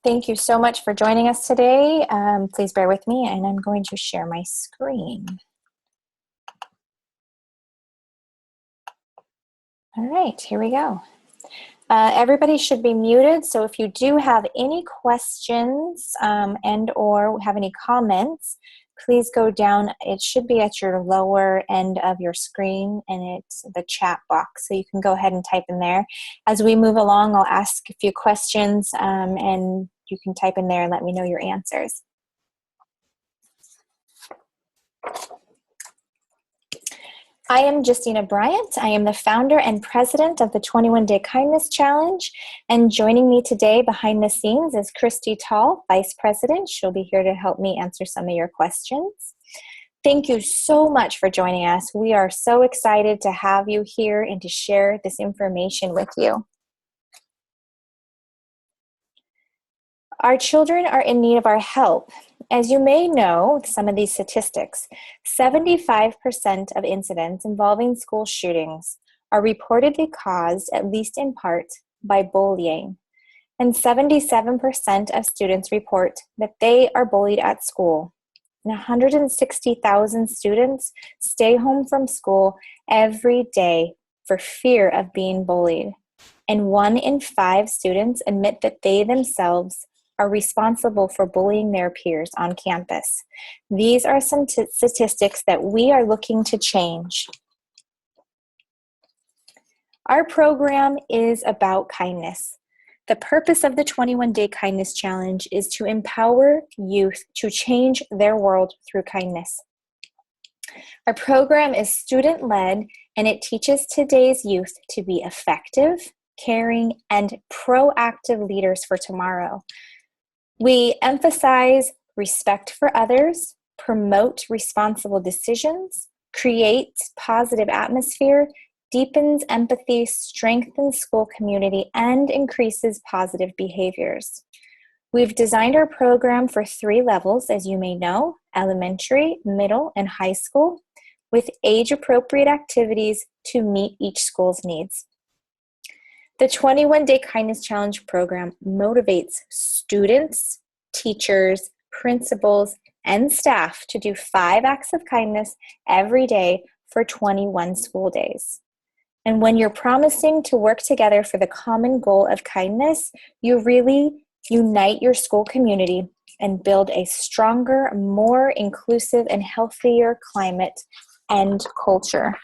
Thank you so much for joining us today. Please bear with me, and I'm going to share my screen. All right, here we go. Everybody should be muted, so if you do have any questions and or have any comments, please go down. It should be at your lower end of your screen, and it's the chat box, so you can go ahead and type in there. As we move along, I'll ask a few questions, and you can type in there and let me know your answers. I am Justina Bryant. I am the founder and president of the 21 Day Kindness Challenge. And joining me today behind the scenes is Christy Tall, vice president. She'll be here to help me answer some of your questions. Thank you so much for joining us. We are so excited to have you here and to share this information with you. Our children are in need of our help. As you may know, some of these statistics, 75% of incidents involving school shootings are reportedly caused, at least in part, by bullying. And 77% of students report that they are bullied at school. And 160,000 students stay home from school every day for fear of being bullied. And 1 in 5 students admit that they themselves are responsible for bullying their peers on campus. These are some statistics that we are looking to change. Our program is about kindness. The purpose of the 21 Day Kindness Challenge is to empower youth to change their world through kindness. Our program is student-led, and it teaches today's youth to be effective, caring, and proactive leaders for tomorrow. We emphasize respect for others, promote responsible decisions, create positive atmosphere, deepens empathy, strengthens school community, and increases positive behaviors. We've designed our program for 3 levels, as you may know, elementary, middle, and high school, with age-appropriate activities to meet each school's needs. The 21 Day Kindness Challenge program motivates students, teachers, principals, and staff to do 5 acts of kindness every day for 21 school days. And when you're promising to work together for the common goal of kindness, you really unite your school community and build a stronger, more inclusive, and healthier climate and culture.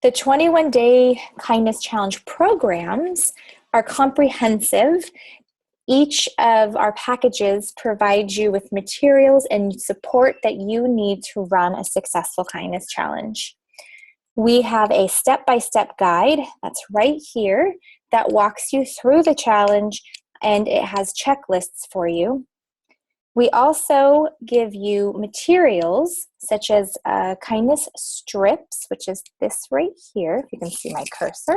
The 21 Day Kindness Challenge programs are comprehensive. Each of our packages provides you with materials and support that you need to run a successful kindness challenge. We have a step-by-step guide that's right here that walks you through the challenge, and it has checklists for you. We also give you materials such as kindness strips, which is this right here, if you can see my cursor.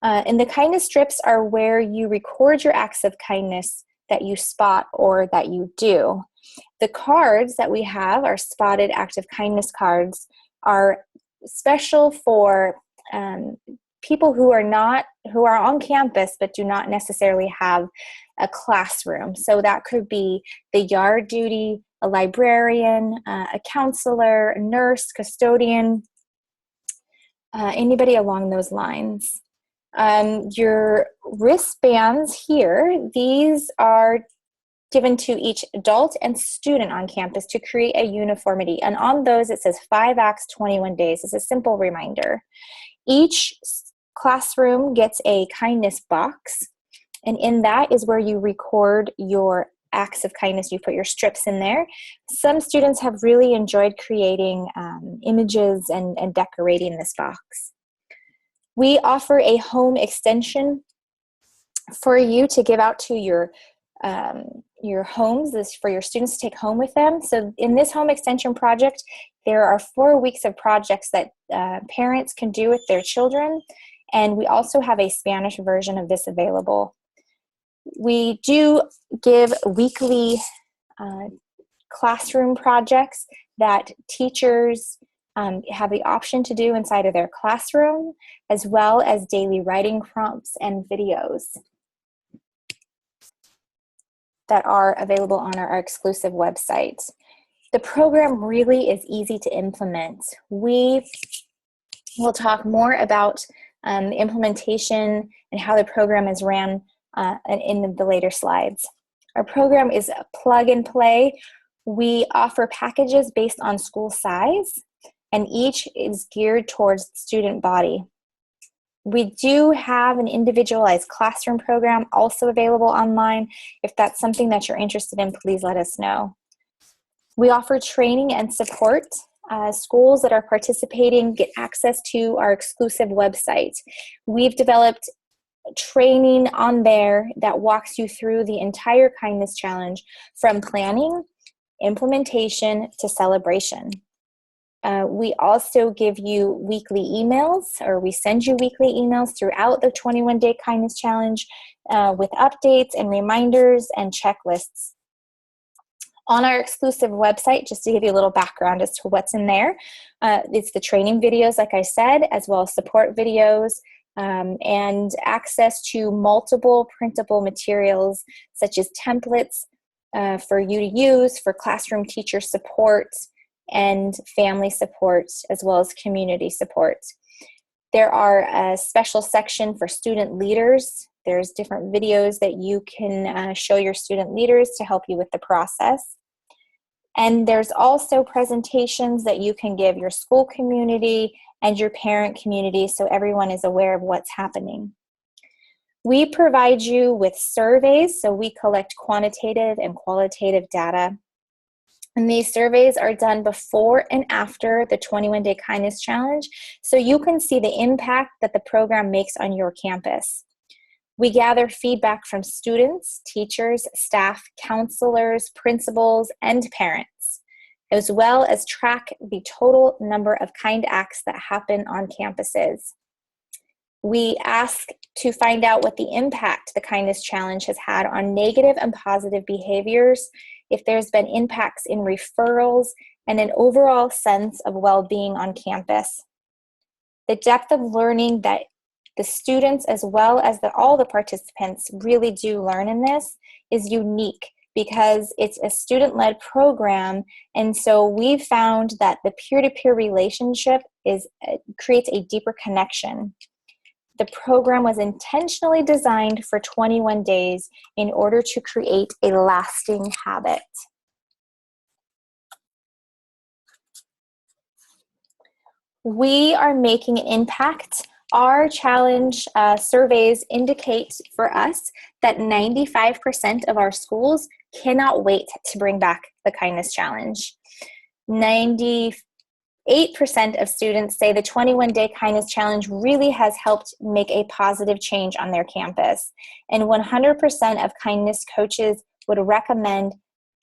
And the kindness strips are where you record your acts of kindness that you spot or that you do. The cards that we have, our spotted act of kindness cards, are special for people who are on campus but do not necessarily have a classroom. So that could be the yard duty, a librarian, a counselor, a nurse, custodian, anybody along those lines. Your wristbands here, these are given to each adult and student on campus to create a uniformity. And on those, it says 5 acts, 21 days. It's a simple reminder. Each classroom gets a kindness box, and in that is where you record your acts of kindness. You put your strips in there. Some students have really enjoyed creating images and decorating this box. We offer a home extension for you to give out to your homes, this for your students to take home with them. So in this home extension project, there are 4 weeks of projects that parents can do with their children, and we also have a Spanish version of this available. We do give weekly classroom projects that teachers have the option to do inside of their classroom, as well as daily writing prompts and videos that are available on our exclusive website. The program really is easy to implement. We will talk more about the implementation and how the program is ran in the later slides. Our program is a plug and play. We offer packages based on school size, and each is geared towards the student body. We do have an individualized classroom program also available online. If that's something that you're interested in, please let us know. We offer training and support. Schools that are participating get access to our exclusive website. We've developed training on there that walks you through the entire Kindness Challenge, from planning, implementation, to celebration. We also give you weekly emails, or we send you weekly emails throughout the 21-Day Kindness Challenge with updates and reminders and checklists. On our exclusive website, just to give you a little background as to what's in there, it's the training videos, like I said, as well as support videos, and access to multiple printable materials such as templates for you to use for classroom teacher support and family support, as well as community support. There are a special section for student leaders. There's different videos that you can show your student leaders to help you with the process. And there's also presentations that you can give your school community and your parent community so everyone is aware of what's happening. We provide you with surveys, so we collect quantitative and qualitative data. And these surveys are done before and after the 21-Day Kindness Challenge, so you can see the impact that the program makes on your campus. We gather feedback from students, teachers, staff, counselors, principals, and parents, as well as track the total number of kind acts that happen on campuses. We ask to find out what the impact the Kindness Challenge has had on negative and positive behaviors, if there's been impacts in referrals, and an overall sense of well-being on campus. The depth of learning that the students, as well as all the participants, really do learn in this is unique, because it's a student-led program, and so we've found that the peer-to-peer relationship creates a deeper connection. The program was intentionally designed for 21 days in order to create a lasting habit. We are making an impact. Our challenge surveys indicate for us that 95% of our schools cannot wait to bring back the Kindness Challenge. 98% of students say the 21-Day Kindness Challenge really has helped make a positive change on their campus. And 100% of kindness coaches would recommend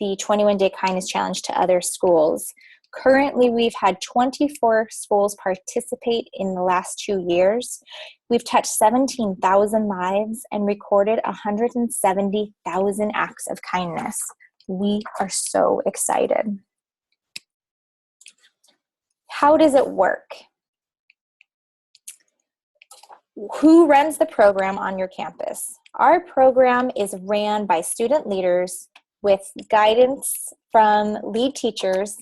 the 21-Day Kindness Challenge to other schools. Currently, we've had 24 schools participate in the last 2 years. We've touched 17,000 lives and recorded 170,000 acts of kindness. We are so excited. How does it work? Who runs the program on your campus? Our program is ran by student leaders with guidance from lead teachers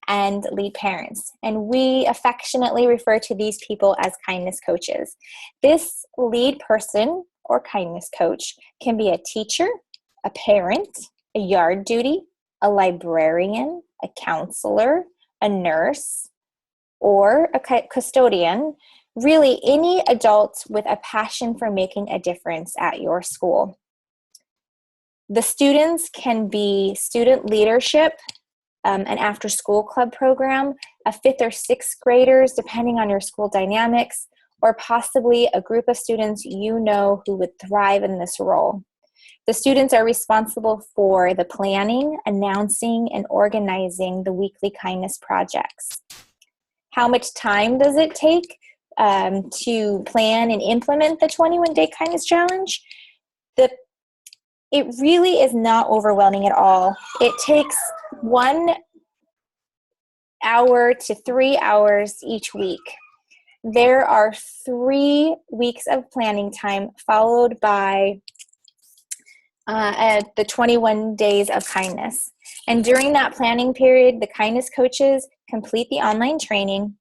and lead parents. And we affectionately refer to these people as kindness coaches. This lead person or kindness coach can be a teacher, a parent, a yard duty, a librarian, a counselor, a nurse, or a custodian, really any adult with a passion for making a difference at your school. The students can be student leadership, an after-school club program, a 5th or 6th graders, depending on your school dynamics, or possibly a group of students you know who would thrive in this role. The students are responsible for the planning, announcing, and organizing the weekly kindness projects. How much time does it take to plan and implement the 21-Day Kindness Challenge? It really is not overwhelming at all. It takes one hour to 3 hours each week. There are 3 weeks of planning time followed by the 21 days of kindness. And during that planning period, the kindness coaches complete the online training.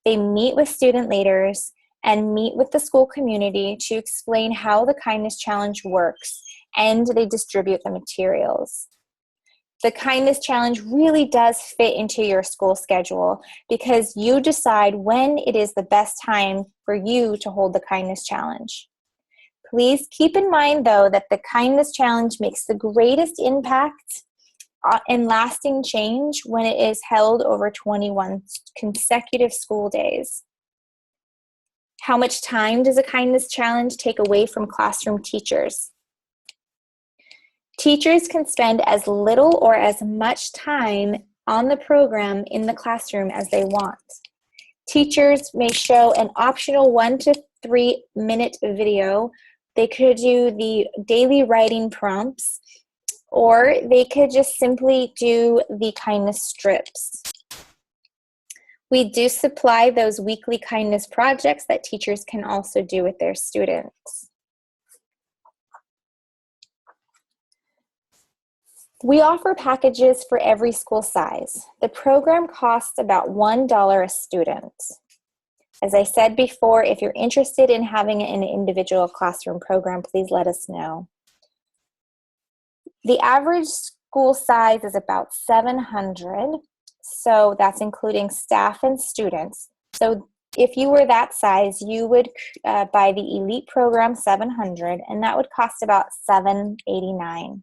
They meet with student leaders and meet with the school community to explain how the kindness challenge works, and they distribute the materials. The kindness challenge really does fit into your school schedule because you decide when it is the best time for you to hold the kindness challenge. Please keep in mind, though, that the kindness challenge makes the greatest impact and lasting change when it is held over 21 consecutive school days. How much time does a kindness challenge take away from classroom teachers? Teachers can spend as little or as much time on the program in the classroom as they want. Teachers may show an optional 1 to 3 minute video. They could do the daily writing prompts, or they could just simply do the kindness strips. We do supply those weekly kindness projects that teachers can also do with their students. We offer packages for every school size. The program costs about $1 a student. As I said before, if you're interested in having an individual classroom program, please let us know. The average school size is about 700, so that's including staff and students. So if you were that size, you would buy the Elite Program 700, and that would cost about $789.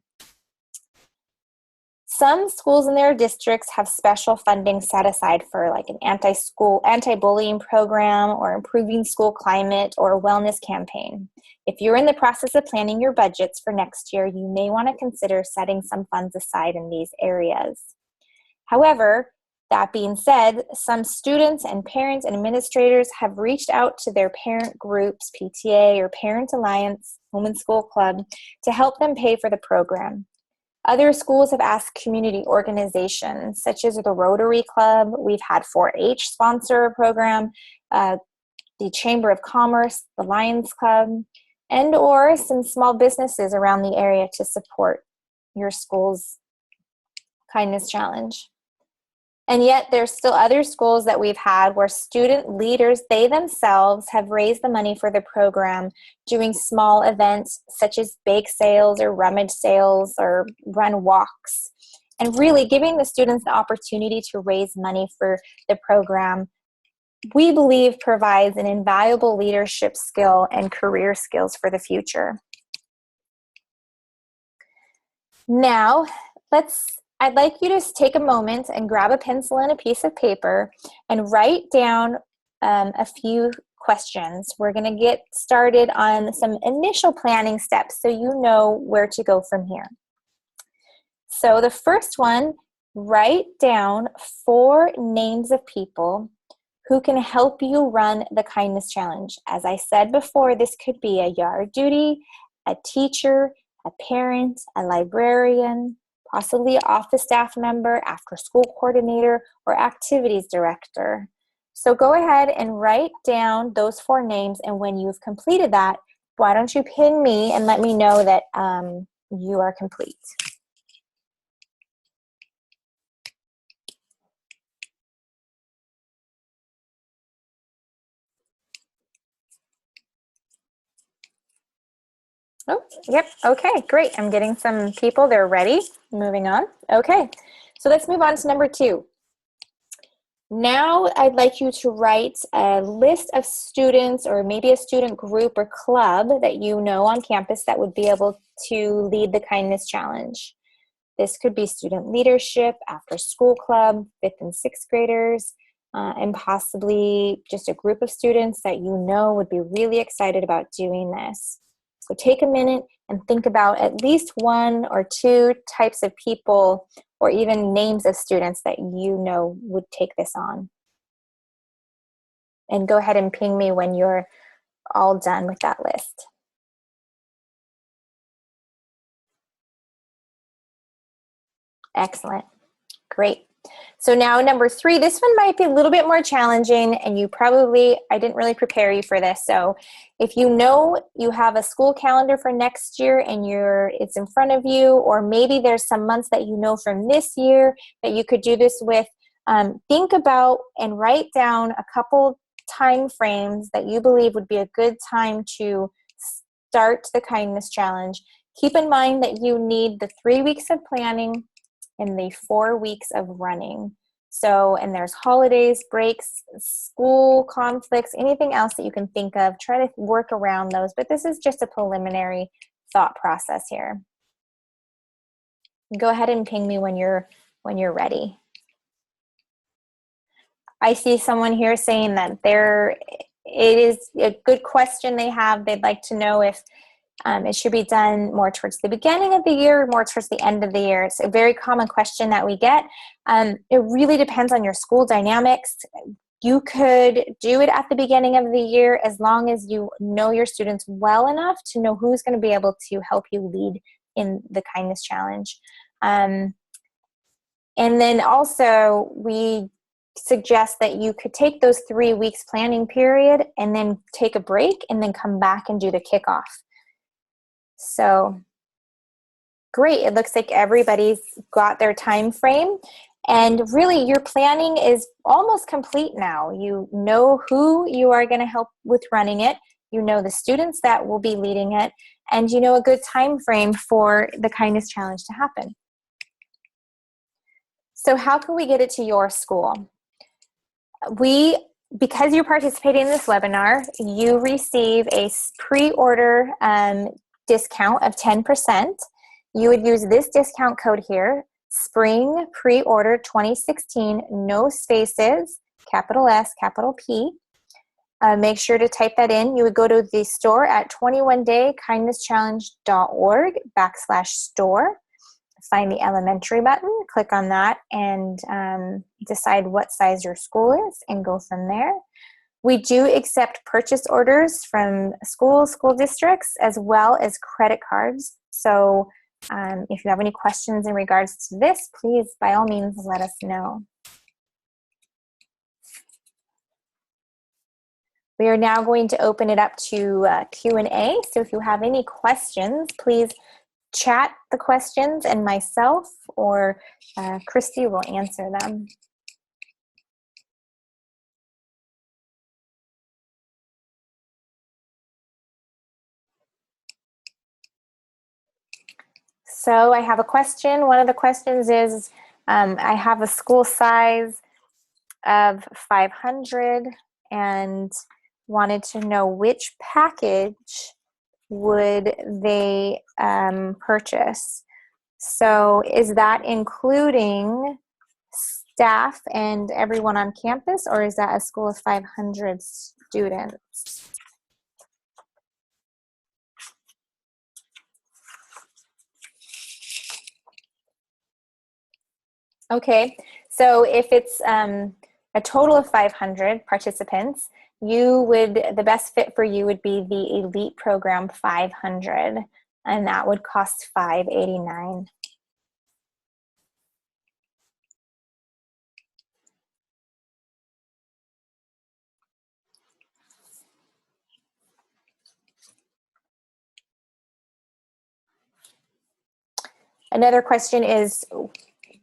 Some schools in their districts have special funding set aside for like an anti-bullying program or improving school climate or a wellness campaign. If you're in the process of planning your budgets for next year, you may want to consider setting some funds aside in these areas. However, that being said, some students and parents and administrators have reached out to their parent groups, PTA or Parent Alliance, Home and School Club, to help them pay for the program. Other schools have asked community organizations such as the Rotary Club. We've had 4-H sponsor a program, the Chamber of Commerce, the Lions Club, and or some small businesses around the area to support your school's kindness challenge. And yet there's still other schools that we've had where student leaders, they themselves have raised the money for the program doing small events such as bake sales or rummage sales or run walks, and really giving the students the opportunity to raise money for the program, we believe provides an invaluable leadership skill and career skills for the future. Now, I'd like you to take a moment and grab a pencil and a piece of paper and write down a few questions. We're going to get started on some initial planning steps so you know where to go from here. So the first one, write down 4 names of people who can help you run the kindness challenge. As I said before, this could be a yard duty, a teacher, a parent, a librarian, possibly an office staff member, after-school coordinator, or activities director. So go ahead and write down those 4 names, and when you've completed that, why don't you ping me and let me know that you are complete. Oh, yep. Okay, great. I'm getting some people. They're ready. Moving on. Okay, so let's move on to number 2. Now I'd like you to write a list of students or maybe a student group or club that you know on campus that would be able to lead the kindness challenge. This could be student leadership, after school club, 5th and 6th graders, and possibly just a group of students that you know would be really excited about doing this. So take a minute and think about at least 1 or 2 types of people or even names of students that you know would take this on. And go ahead and ping me when you're all done with that list. Excellent. Great. So now number 3, this one might be a little bit more challenging, and I didn't really prepare you for this. So if you know you have a school calendar for next year and it's in front of you, or maybe there's some months that you know from this year that you could do this with, think about and write down a couple time frames that you believe would be a good time to start the kindness challenge. Keep in mind that you need the 3 weeks of planning and the 4 weeks of running. So, and there's holidays, breaks, school conflicts, anything else that you can think of. Try to work around those, but this is just a preliminary thought process here. Go ahead and ping me when you're ready. I see someone here saying that it is a good question they have. They'd like to know if it should be done more towards the beginning of the year or more towards the end of the year. It's a very common question that we get. It really depends on your school dynamics. You could do it at the beginning of the year as long as you know your students well enough to know who's going to be able to help you lead in the kindness challenge. And then also we suggest that you could take those 3 weeks planning period and then take a break and then come back and do the kickoff. So great, it looks like everybody's got their time frame, and really your planning is almost complete now. You know who you are going to help with running it, you know the students that will be leading it, and you know a good time frame for the kindness challenge to happen. So how can we get it to your school? Because you're participating in this webinar, you receive a pre-order discount of 10%. You would use this discount code here, Spring Pre-Order 2016, no spaces, capital S, capital P. Make sure to type that in. You would go to the store at 21daykindnesschallenge.org/store. Find the elementary button, click on that, and decide what size your school is and go from there. We do accept purchase orders from school districts, as well as credit cards. So if you have any questions in regards to this, please, by all means, let us know. We are now going to open it up to Q&A. So if you have any questions, please chat the questions and myself or Christy will answer them. So I have a question. One of the questions is, I have a school size of 500 and wanted to know which package would they purchase. So is that including staff and everyone on campus, or is that a school of 500 students? Okay, so if it's a total of 500 participants, the best fit for you would be the Elite Program 500, and that would cost $589. Another question is,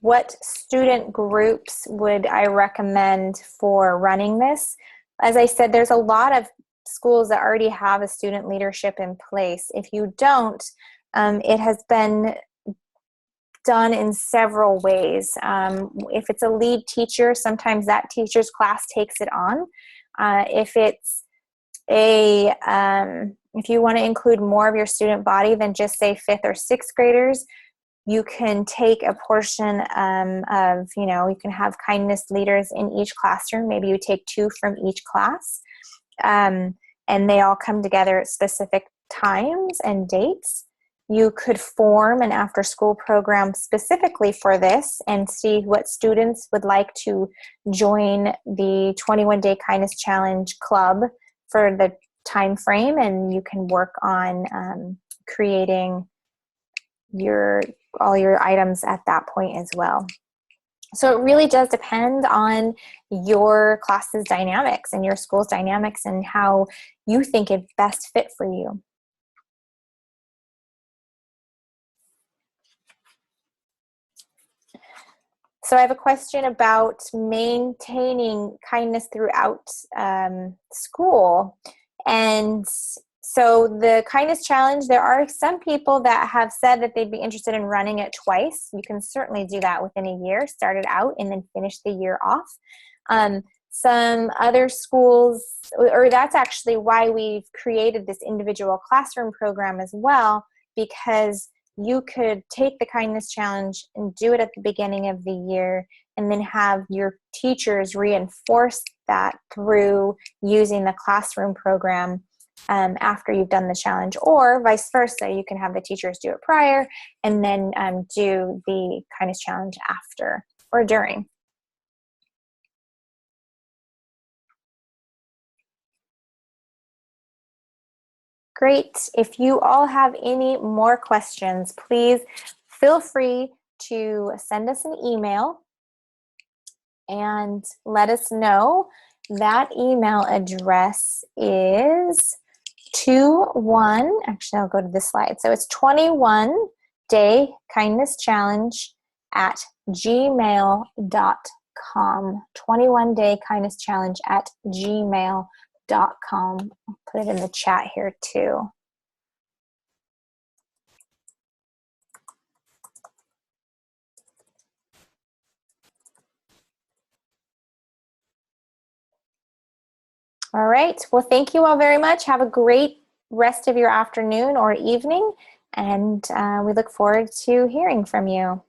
what student groups would I recommend for running this? As I said, there's a lot of schools that already have a student leadership in place. If you don't, it has been done in several ways. If it's a lead teacher, sometimes that teacher's class takes it on. If it's if you want to include more of your student body than just say 5th or 6th graders, you can take a portion of, you can have kindness leaders in each classroom. Maybe you take 2 from each class, and they all come together at specific times and dates. You could form an after-school program specifically for this and see what students would like to join the 21-Day Kindness Challenge Club for the time frame, and you can work on creating all your items at that point as well. So it really does depend on your class's dynamics and your school's dynamics and how you think it best fit for you. So I have a question about maintaining kindness throughout school. And so the kindness challenge, there are some people that have said that they'd be interested in running it twice. You can certainly do that within a year, start it out and then finish the year off. Some other schools, or that's actually why we've created this individual classroom program as well, because you could take the kindness challenge and do it at the beginning of the year and then have your teachers reinforce that through using the classroom program after you've done the challenge, or vice versa. You can have the teachers do it prior and then do the kindness challenge after or during. Great. If you all have any more questions, please feel free to send us an email and let us know. That email address is actually I'll go to this slide. So it's 21 Day Kindness Challenge at gmail.com. 21 Day Kindness Challenge at gmail.com. I'll put it in the chat here too. All right. Well, thank you all very much. Have a great rest of your afternoon or evening, and we look forward to hearing from you.